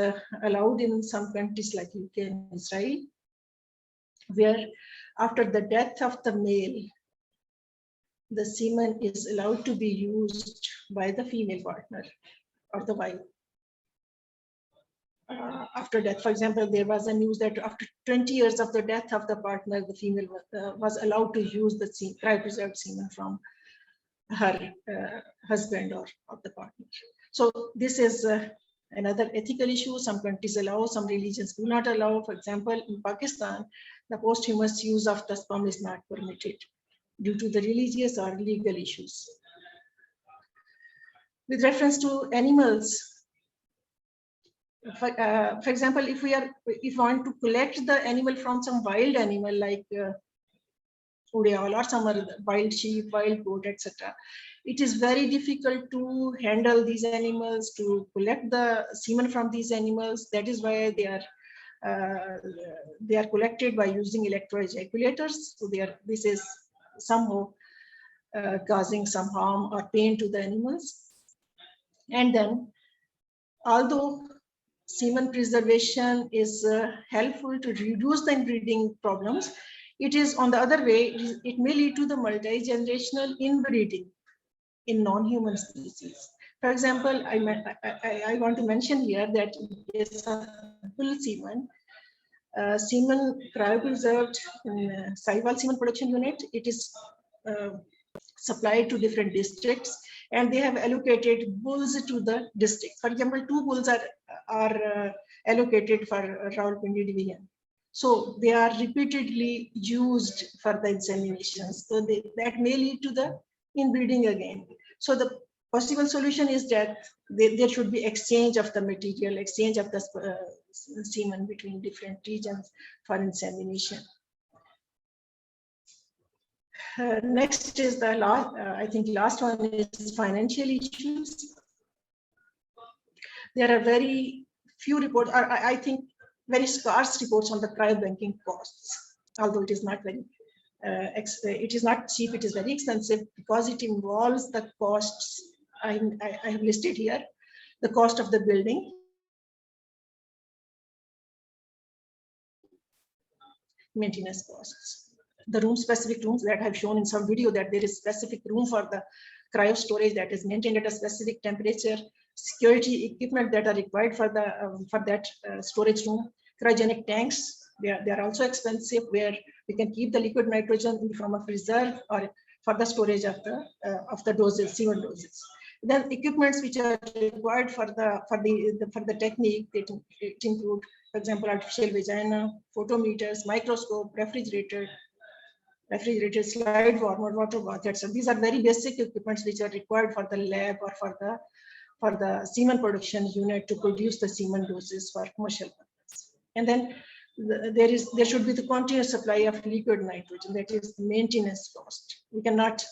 allowed in some countries like UK and Israel, where after the death of the male, the semen is allowed to be used by the female partner or the wife. After death, for example, there was a news that after 20 years of the death of the partner, the female was allowed to use the cryopreserved semen from her husband or of the partner. So this is another ethical issue. Some countries allow, some religions do not allow. For example, in Pakistan, the posthumous use of the sperm is not permitted due to the religious or legal issues. With reference to animals, for example, if we want to collect the animal from some wild animal like udeal or some other wild sheep, wild goat, etc., it is very difficult to handle these animals, to collect the semen from these animals. That is why they are collected by using electroejaculators. So this is somehow causing some harm or pain to the animals. And then, although semen preservation is helpful to reduce the inbreeding problems, it is on the other way, it may lead to the multi-generational inbreeding in non-human species. For example, I want to mention here that bull semen, semen cryopreserved in Sahiwal semen production unit, it is supplied to different districts, and they have allocated bulls to the district. For example, 2 bulls are allocated for Rawalpindi division. So they are repeatedly used for the inseminations. So that may lead to the inbreeding again. So the possible solution is that there should be exchange of the material, exchange of the semen between different regions for insemination. Next is the last, I think last one is financial issues. There are very few reports, I think very scarce reports on the cryobanking costs, although it is not very, it is not cheap, it is very expensive because it involves the costs I have listed here, the cost of the building, maintenance costs. The specific rooms that I've shown in some video, that there is specific room for the cryo storage that is maintained at a specific temperature, security equipment that are required for that storage room, cryogenic tanks. They are also expensive, where we can keep the liquid nitrogen in the form of reserve or for the storage of the doses, semen doses. Then equipments which are required for the technique, it include, for example, artificial vagina, photometers, microscope, refrigerator, slide warmer, water bath, etc. These are very basic equipments which are required for the lab or for the semen production unit to produce the semen doses for commercial purpose. And then there should be the continuous supply of liquid nitrogen, that is the maintenance cost. We cannot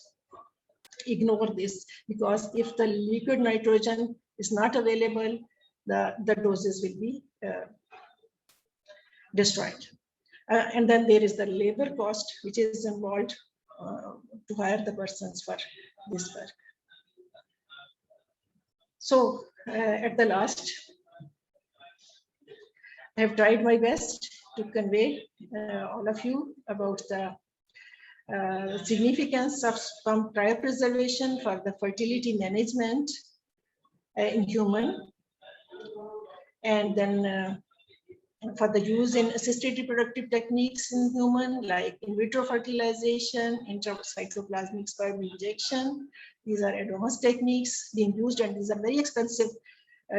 ignore this, because if the liquid nitrogen is not available, the doses will be destroyed. And then there is the labor cost, which is involved to hire the persons for this work. So at the last, I have tried my best to convey all of you about the significance of sperm cryopreservation for the fertility management in human, and then for the use in assisted reproductive techniques in human, like in vitro fertilization, intracytoplasmic sperm injection. These are advanced techniques being used, and these are very expensive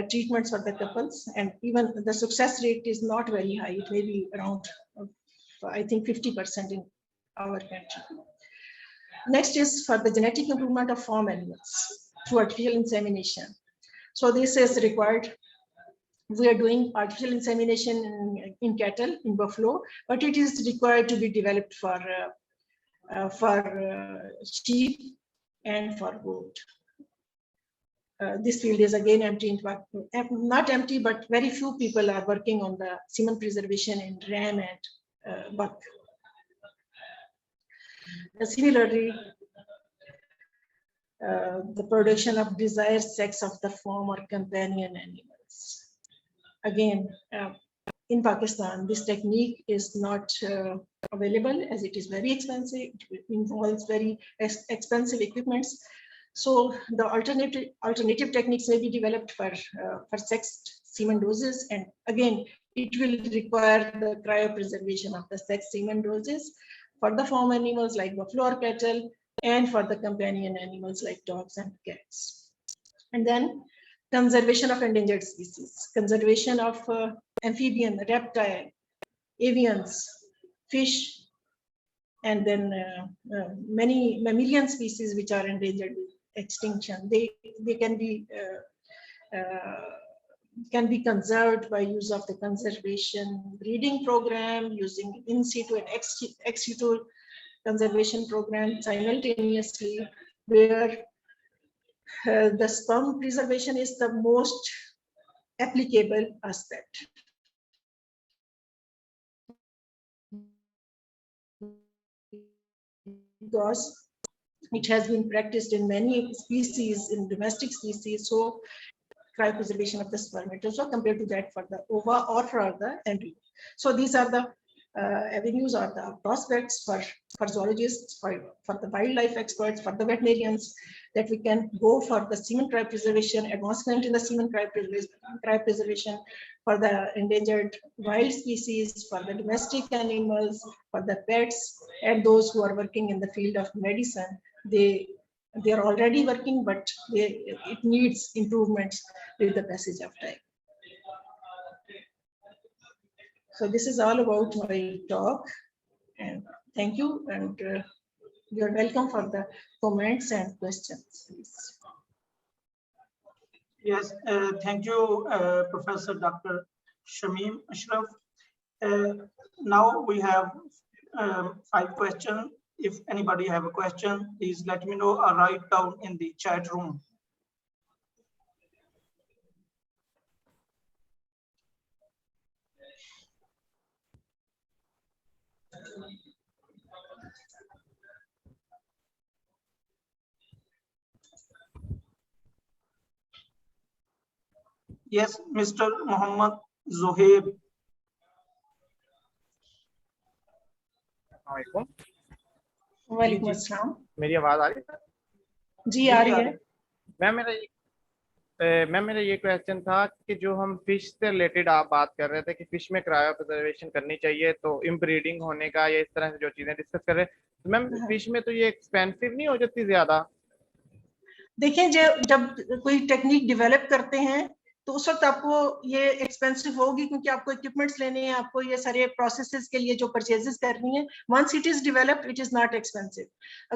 treatments for the couples, and even the success rate is not very high. It may be around, I think, 50% in our country. Next is for the genetic improvement of farm animals through artificial insemination. So this is required. We are doing artificial insemination in cattle, in buffalo, but it is required to be developed for sheep and for goat. This field is again empty, not empty, but very few people are working on the semen preservation in ram and buck. Similarly, the production of desired sex of the farm or companion animals. Again, in Pakistan, this technique is not available, as it is very expensive. It involves very expensive equipments. So the alternative techniques may be developed for sexed semen doses, and again, it will require the cryopreservation of the sexed semen doses for the farm animals like buffalo or cattle, and for the companion animals like dogs and cats. And then conservation of endangered species, conservation of amphibian, reptile, avians, fish, and then many mammalian species which are endangered with extinction. They can be conserved by use of the conservation breeding program, using in situ and ex situ conservation program simultaneously, where the sperm preservation is the most applicable aspect. Because it has been practiced in many species, in domestic species, so cryopreservation of the spermatozoa compared to that for the ova or for the embryo. So these are the avenues or the prospects for zoologists, for the wildlife experts, for the veterinarians, that we can go for the semen cryopreservation, advancement in the semen cryopreservation for the endangered wild species, for the domestic animals, for the pets, and those who are working in the field of medicine. They are already working, but it needs improvements with the passage of time. So this is all about my talk, and thank you, and you're welcome for the comments and questions, please. Yes, thank you, Professor Dr. Shamim Ashraf. Now we have 5 questions. If anybody have a question, please let me know or write down in the chat room. Yes, Mr. Muhammad Zohaib. वालेकुम अस्सलाम। मेरी आवाज आ रही है? जी आ रही है। Ma'am मेरा ये क्वेश्चन था कि जो हम फिश से रिलेटेड आप बात कर रहे थे कि फिश में क्रायो प्रिजर्वेशन करनी चाहिए, तो इम्ब्रीडिंग होने का या इस तरह से जो चीजें डिस्कस कर रहे हैं, तो मैम फिश में तो ये एक्सपेंसिव नहीं हो जाती ज्यादा? देखिए, जब कोई टेक्निक डेवलप करते हैं तो उस वक्त आपको ये एक्सपेंसिव होगी, क्योंकि आपको इक्विपमेंट्स लेने हैं, आपको ये सारे प्रोसेसेस के लिए जो परचेजेस करनी है। Once it is developed it is not expensive.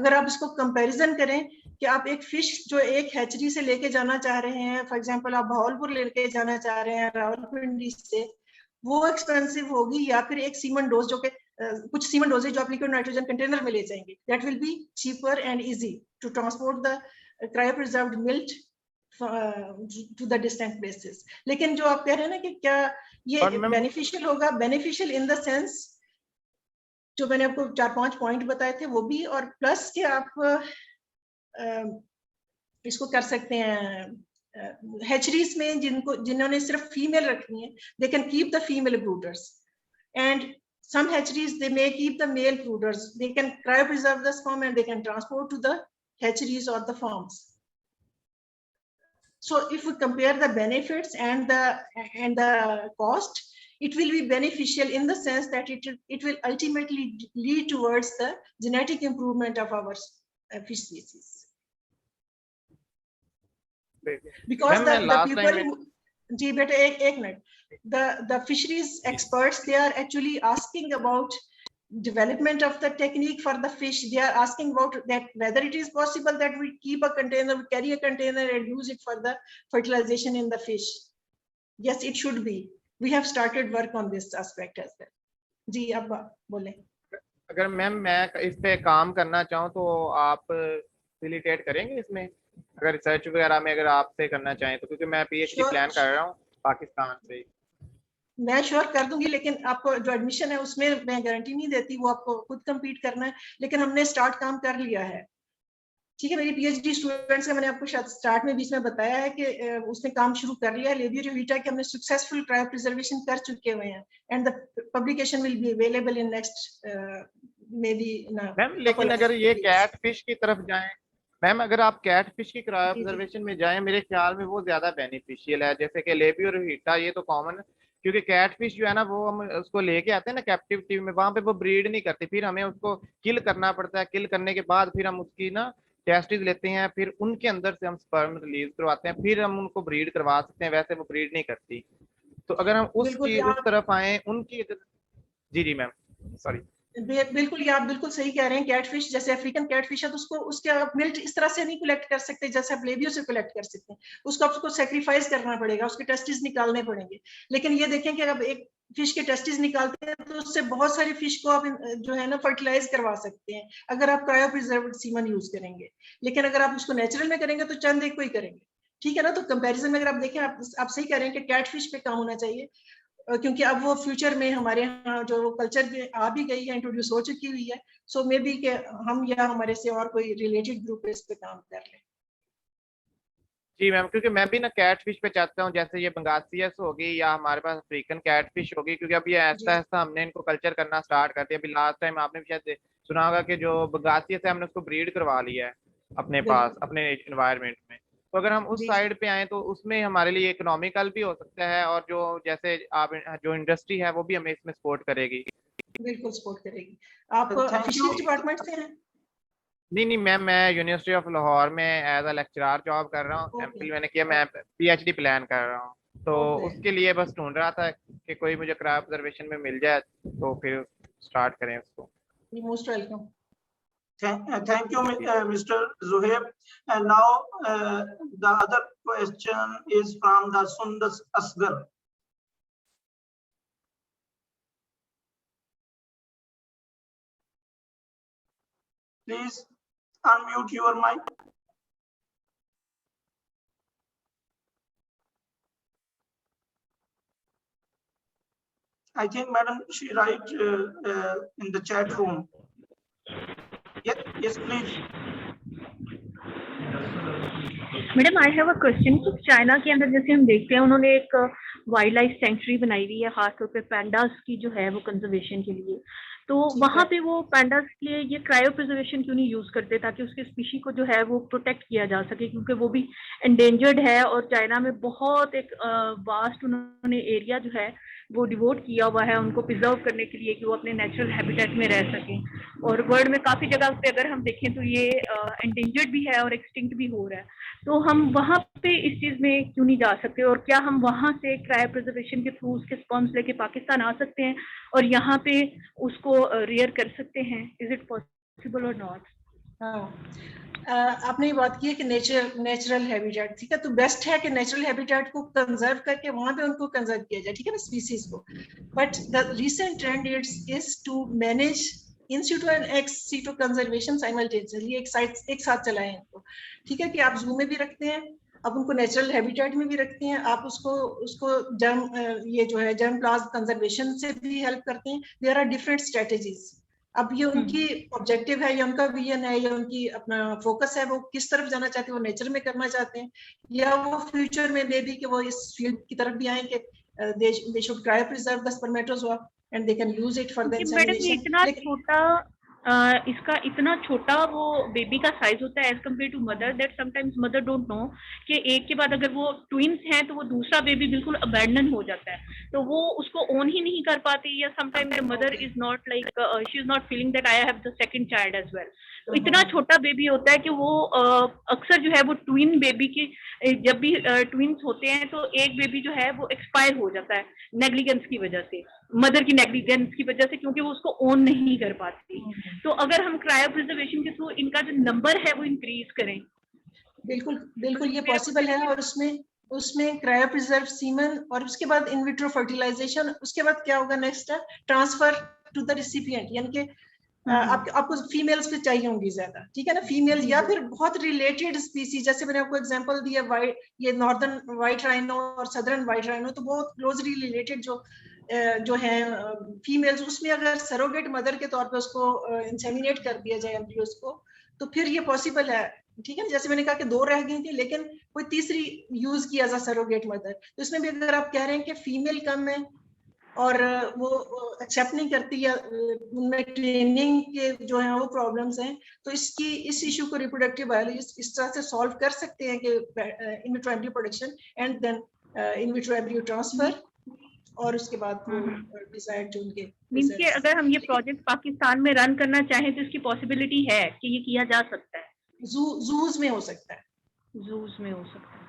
अगर आप इसको कंपैरिजन करें कि आप एक फिश जो एक हैचरी से लेके जाना चाह रहे हैं, फॉर एग्जांपल आप भावलपुर लेके जाना चाह रहे हैं रावलपिंडी से, वो एक्सपेंसिव होगी, या फिर एक सीमन डोज जो कि कुछ सीमन डोजेज जो आप लिक्विड नाइट्रोजन कंटेनर में ले जाएंगे, that will be cheaper and easy to transport the cryopreserved milk to the distant places. लेकिन जो आप कह रहे हैं ना कि क्या ये बेनिफिशियल होगा, बेनिफिशियल इन द सेंस जो मैंने आपको 4-5 पॉइंट बताए थे वो भी, और प्लस कि आप इसको कर सकते हैं hatcheries में जिन्होंने सिर्फ फीमेल रखनी है, they can keep the female brooders, and some hatcheries they may keep the male brooders. They can cryopreserve the sperm and they can transport to the hatcheries or the farms. So if we compare the benefits and the cost, it will be beneficial in the sense that it will ultimately lead towards the genetic improvement of our fish species. Because the people, जी बेटा एक minute, the fisheries experts, they are actually asking about development of the technique for the fish. They are asking about that whether it is possible that we keep a container, we carry a container and use it for the fertilization in the fish. Yes, it should be. We have started work on this aspect as well. जी अब बोले. अगर ma'am मैं इस पे काम करना चाहूँ तो आप फैसिलिटेट करेंगे इसमें, अगर रिसर्च वगैरह में अगर आपसे करना चाहें तो, क्योंकि मैं पीएचडी प्लान कर रहा हूँ पाकिस्तान से. मैं श्योर कर दूंगी, लेकिन आपको जो एडमिशन है उसमें मैं गारंटी नहीं देती, वो आपको खुद compete करना है, लेकिन हमने स्टार्ट काम कर लिया है. ठीक है, मेरी पीएचडी स्टूडेंट्स का मैंने आपको शायद स्टार्ट में बीच में बताया है कि उसने काम शुरू कर लिया है. लेबियो वीटा के हमने सक्सेसफुल क्रायो प्रिजर्वेशन कर चुके हुए हैं, and the publication will be available in next may be. Ma'am लेकिन अगर ये कैट फिश की तरफ जाएं, मैम अगर आप कैट फिश की क्रायो प्रिजर्वेशन में जाएं, मेरे ख्याल में वो ज्यादा बेनिफिशियल है. जैसे कि लेबियो वीटा ये तो कॉमन, क्योंकि कैट फिश जो है ना वो हम उसको लेके आते हैं ना कैप्टिविटी में, वहां पे वो ब्रीड नहीं करती, फिर हमें उसको किल करना पड़ता है. किल करने के बाद फिर हम उसकी ना टेस्टिस लेते हैं, फिर उनके अंदर से हम स्पर्म रिलीज करवाते हैं, फिर हम उनको ब्रीड करवा सकते हैं. वैसे वो ब्रीड नहीं करती. तो अगर हम उस तरफ आए उनकी. जी जी मैम, सॉरी. बिल्कुल, ये आप बिल्कुल सही कह रहे हैं. कैटफिश जैसे अफ्रीकन कैटफिश है तो उसको उसके आप मिल्ट इस तरह से नहीं कलेक्ट कर सकते जैसे आप लेबियो से कलेक्ट कर सकते हैं. उसको आपको सेक्रीफाइस करना पड़ेगा, उसके टेस्टिस निकालने पड़ेंगे. लेकिन ये देखें कि अब एक फिश के टेस्टिस निकालते हैं तो उससे बहुत सारी फिश को आप जो है ना फर्टिलाइज करवा सकते हैं अगर आप क्रायो प्रिजर्व्ड सीमन यूज करेंगे. लेकिन अगर आप उसको नेचुरल में करेंगे तो चंद एक को ही करेंगे. ठीक है ना. तो कंपैरिजन में अगर आप देखें, आप सही कह रहे हैं कि कैटफिश पे काम होना चाहिए, क्योंकि अब वो फ्यूचर में हमारे यहाँ जो कल्चर भी आ भी गई है, इंट्रोड्यूस हो चुकी हुई है. सो मे बी के हम या हमारे से और कोई रिलेटेड ग्रुप इस पे काम कर ले. जी मैम, क्योंकि मैं भी ना कैट फिश पे चाहता हूँ, जैसे ये बंगासियस होगी या हमारे पास अफ्रीकन कैट फिश होगी, क्योंकि अब ये ऐसा ऐसा हमने इनको कल्चर करना स्टार्ट कर दिया. अभी लास्ट टाइम आपने भी शायद सुना होगा कि जो बंगासियस है हमने उसको ब्रीड करवा लिया है अपने पास, अपने एनवायरमेंट में. तो अगर हम उस साइड पे आए तो उसमें हमारे लिए इकोनॉमिकल भी हो सकता है, और जो जैसे आप जो इंडस्ट्री है वो भी हमें इसमें सपोर्ट करेगी. बिल्कुल सपोर्ट करेगी. आप फिशरीज डिपार्टमेंट से हैं? नहीं मैम, मैं यूनिवर्सिटी ऑफ लाहौर में एज अ लेक्चरर जॉब कर रहा हूँ. एमफिल मैंने किया, मैं पीएचडी प्लान कर रहा हूँ, तो उसके लिए बस ढूंढ रहा था कि कोई मुझे क्रायो ऑब्जर्वेशन में मिल जाए तो फिर स्टार्ट करें उसको. Most welcome. Thank you, Mr. Zuhaib. And now the other question is from the Sundas Asgar. Please unmute your mic. I think, madam, she write in the chat room. Yes, please. Madam I have a question. तो China के अंदर जैसे हम देखते हैं उन्होंने एक wild life sanctuary बनाई हुई है खासतौर पे पैंडास की जो है वो कंजर्वेशन के लिए. तो वहाँ पे वो पैंडास के लिए ये क्रायो प्रिजर्वेशन क्यों नहीं यूज करते ताकि उसके स्पीशी को जो है वो प्रोटेक्ट किया जा सके, क्योंकि वो भी एंडेंजर्ड है और चाइना में बहुत एक वास्ट उन्होंने एरिया जो है वो डिवोट किया हुआ है उनको प्रिजर्व करने के लिए कि वो अपने नेचुरल हैबिटेट में रह सकें. और वर्ल्ड में काफी जगह पे अगर हम देखें तो ये एंडेंजर्ड भी है और एक्सटिंक्ट भी हो रहा है. तो हम वहाँ पे इस चीज में क्यों नहीं जा सकते, और क्या हम वहाँ से क्रायो प्रिजर्वेशन के थ्रू उसके स्पर्म्स लेके पाकिस्तान आ सकते हैं और यहाँ पे उसको रियर कर सकते हैं? इज इट पॉसिबल और नॉट? आपने ये बात की है कि नेचुरल हैबिटेट, ठीक है, तो बेस्ट है कि नेचुरल हैबिटेट को कंजर्व करके वहां पे उनको कंजर्व किया जाए, ठीक है ना, स्पीसीज को. But the recent trend is to manage in situ and ex situ conservation simultaneously, एक साथ चलाएं इनको. ठीक है कि आप जू में भी रखते हैं, आप उनको नेचुरल हैबिटेट में भी रखते हैं, आप उसको जर्म ये जो है जर्म प्लाज्म कंजर्वेशन से भी हेल्प करते हैं. There are different strategies. अब ये उनकी ऑब्जेक्टिव है या उनका विजन है या उनकी अपना फोकस है, वो किस तरफ जाना चाहते हैं, वो नेचर में करना चाहते हैं या वो फ्यूचर में मे बी कि वो इस फील्ड की तरफ भी आएंगे, they should cryopreserve the spermatozoa and they can use it for the madam ये insemination. इतना छोटा इसका इतना छोटा वो बेबी का साइज होता है as compare to mother, that sometimes mother don't know कि एक के बाद अगर वो ट्विंस हैं तो वो दूसरा बेबी बिल्कुल अबैंडन हो जाता है, तो वो उसको ओन ही नहीं कर पाती, या sometimes the mother is not like she is not feeling that I have the second child as well. तो इतना छोटा बेबी होता है कि वो अक्सर जो है वो ट्विन बेबी की, जब भी ट्विंस होते हैं तो एक बेबी जो है वो एक्सपायर हो जाता है नेग्लिजेंस की वजह से, मदर की नेग्लिजेंस की वजह से, क्योंकि वो उसको ओन नहीं कर पाती। तो अगर हम क्रायो प्रिजर्वेशन के थ्रू इनका जो नंबर है वो इंक्रीज करें। बिल्कुल बिल्कुल ये पॉसिबल है, और उसमें क्रायो प्रिजर्व सीमन और उसके बाद इन विट्रो फर्टिलाइजेशन, उसके बाद क्या होगा नेक्स्ट है ट्रांसफर टू द रिसिपिएंट, यानी कि आपको फीमेल्स पे चाहिए होंगी ज्यादा, ठीक है ना, फीमेल या फिर बहुत रिलेटेड स्पीसीज, जैसे मैंने आपको एग्जांपल दिया वाइट, ये नॉर्दर्न व्हाइट राइनो और सदर्न व्हाइट राइनो, तो बहुत क्लोजली रिलेटेड जो है फीमेल्स, उसमें अगर सरोगेट मदर के तौर पे उसको इंसेमिनेट कर दिया जाए एम्ब्रियोज को, तो फिर ये पॉसिबल है, ठीक है ना। जैसे मैंने कहा कि 2 रह गई थी लेकिन कोई तीसरी यूज किया एज अ सरोगेट मदर, तो इसमें भी अगर आप कह रहे हैं कि फीमेल कम है और वो एक्सेप्ट नहीं करती या उनमें ट्रेनिंग के जो है वो प्रॉब्लम्स हैं, तो इस इशू को रिप्रोडक्टिव बायोलॉजिस्ट इस तरह से सॉल्व कर सकते हैं कि in vitro embryo production and then in vitro embryo transfer, और उसके बाद वो डिजायर्ड जो उनके मींस कि अगर हम ये प्रोजेक्ट पाकिस्तान में रन करना चाहें तो इसकी पॉसिबिलिटी है कि ये किया जा सकता है? जूज में हो सकता है, जूस में हो सकता है।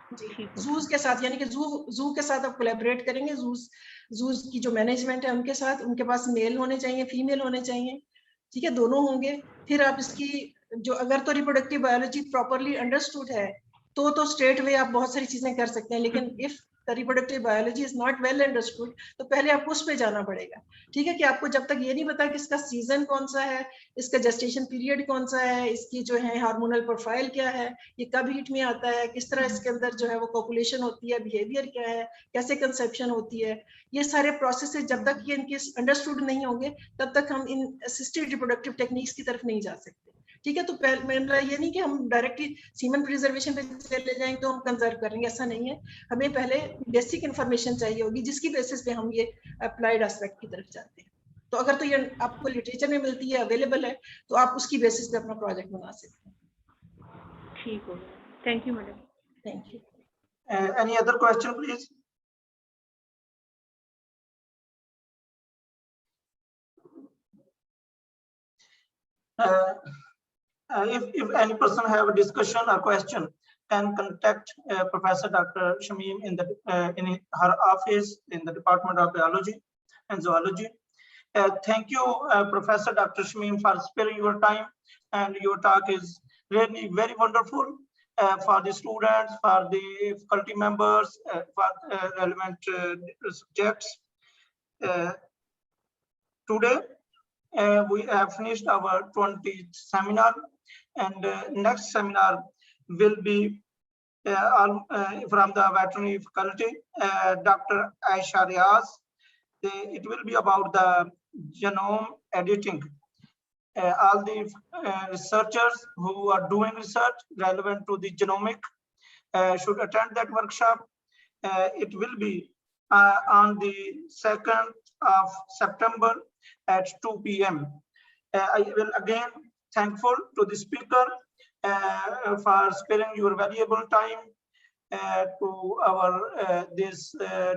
जूस के साथ, यानी कि जू के साथ आप कोलैबोरेट करेंगे, जूस की जो मैनेजमेंट है उनके साथ, उनके पास मेल होने चाहिए, फीमेल होने चाहिए, ठीक है, दोनों होंगे। फिर आप इसकी जो अगर तो रिप्रोडक्टिव बायोलॉजी प्रॉपरली अंडरस्टूड है तो स्ट्रेट वे आप बहुत सारी चीजें कर सकते हैं, लेकिन if the reproductive biology is not well understood तो पहले आपको उस पे जाना पड़ेगा, ठीक है, कि आपको जब तक ये नहीं पता कि इसका सीजन कौन सा है, इसका जेस्टेशन पीरियड कौन सा है, इसकी जो है हार्मोनल प्रोफाइल क्या है, ये कब हीट में आता है, किस तरह इसके अंदर जो है वो पॉपुलेशन होती है, बिहेवियर क्या है, कैसे कंसेप्शन होती है, ये सारे प्रोसेसेस जब तक ये इनके अंडरस्टूड नहीं होंगे तब तक हम इन असिस्टेड रिप्रोडक्टिव टेक्निक्स की तरफ नहीं जा सकते, ठीक है। तो मेरा ये नहीं कि हम डायरेक्टली सीमन प्रिजर्वेशन पे चले जाएंगे तो हम कंजर्व करेंगे, ऐसा नहीं है, हमें पहले बेसिक इंफॉर्मेशन चाहिए होगी जिसकी बेसिस पे हम ये अप्लाइड एस्पेक्ट की तरफ जाते हैं। तो अगर तो ये आपको लिटरेचर में मिलती है, अवेलेबल है, तो आप उसकी बेसिस पे अपना प्रोजेक्ट बना सकते हैं। ठीक हो, thank you madam. Thank you. Any other question, please? If any person have a discussion or question, can contact Professor Dr. Shamim in her office in the Department of Biology and Zoology. Thank you, Professor Dr. Shamim, for sparing your time, and your talk is really very wonderful for the students, for the faculty members, for relevant subjects. Today, we have finished our 20th seminar, and next seminar will be from the veterinary faculty, Dr. Aisha Riaz. It will be about the genome editing. All the researchers who are doing research relevant to the genomic should attend that workshop. It will be on the 2nd of September at 2 p.m. I will again thankful to the speaker for sparing your valuable time to our this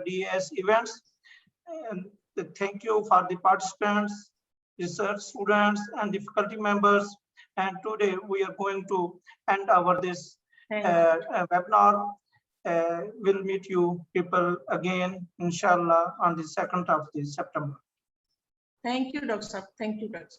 DAS events. Thank you for the participants, research students, and the faculty members. And today we are going to end our this webinar. We'll meet you people again, inshallah, on the 2nd of September. Thank you, Dr. Saab. Thank you, Dr.